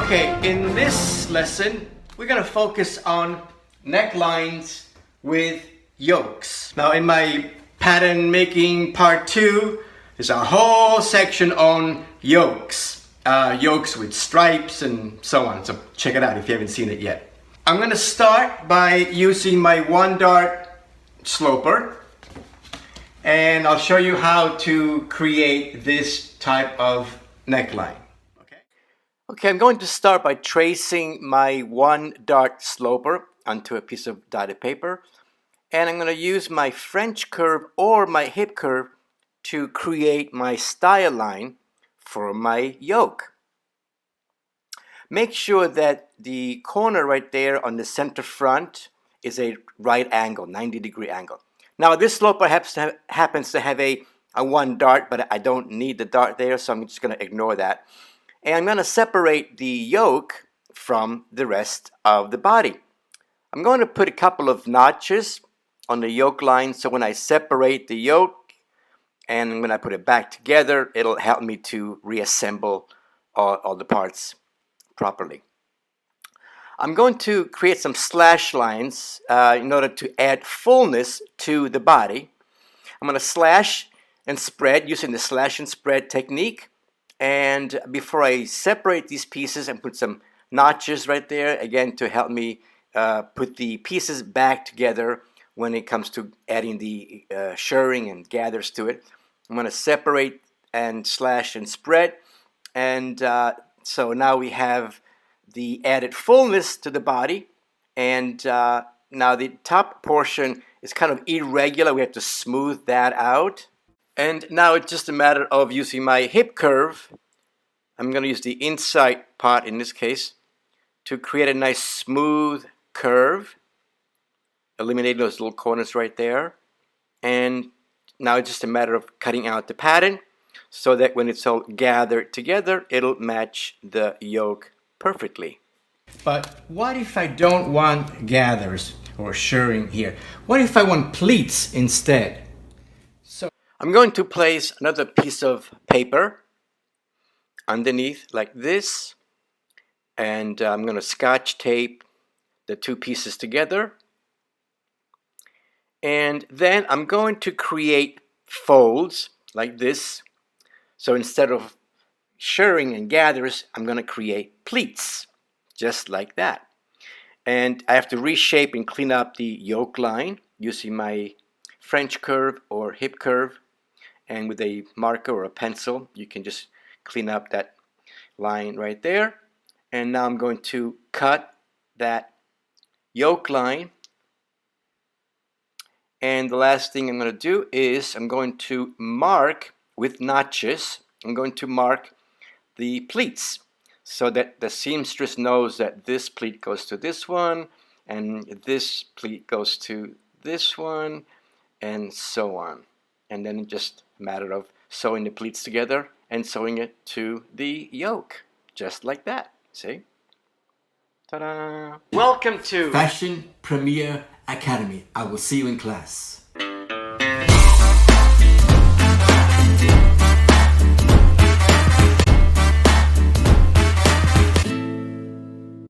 Okay, in this lesson, we're going to focus on necklines with yokes. Now, in my pattern making part 2, there's a whole section on yokes. Yokes with stripes and so on. So check it out if you haven't seen it yet. I'm going to start by using my 1-dart sloper. And I'll show you how to create this type of neckline. Okay, I'm going to start by tracing my 1-dart sloper onto a piece of dotted paper. And I'm going to use my French curve or my hip curve to create my style line for my yoke. Make sure that the corner right there on the center front is a right angle, 90-degree angle. Now this sloper happens to have a 1 dart, but I don't need the dart there, so I'm just going to ignore that. And I'm going to separate the yoke from the rest of the body. I'm going to put a couple of notches on the yoke line, so when I separate the yoke and when I put it back together, it'll help me to reassemble all the parts properly. I'm going to create some slash lines in order to add fullness to the body. I'm going to slash and spread using the slash and spread technique. And before I separate these pieces and put some notches right there, again to help me put the pieces back together when it comes to adding the shirring and gathers to it. I'm going to separate and slash and spread. And so now we have the added fullness to the body. And now the top portion is kind of irregular. We have to smooth that out. And now it's just a matter of using my hip curve. I'm going to use the inside part in this case to create a nice smooth curve. Eliminate those little corners right there. And now it's just a matter of cutting out the pattern so that when it's all gathered together, it'll match the yoke perfectly. But what if I don't want gathers or shirring here? What if I want pleats instead? I'm going to place another piece of paper underneath like this, and I'm going to scotch tape the two pieces together, and then I'm going to create folds like this. So instead of shirring and gathers, I'm going to create pleats just like that. And I have to reshape and clean up the yoke line using my French curve or hip curve. And with a marker or a pencil, you can just clean up that line right there. And now I'm going to cut that yoke line. And the last thing I'm going to do is I'm going to mark with notches. I'm going to mark the pleats so that the seamstress knows that this pleat goes to this one, and this pleat goes to this one, and so on. And then it's just a matter of sewing the pleats together and sewing it to the yoke. Just like that. See? Ta-da! Welcome to Fashion Premier Academy. I will see you in class.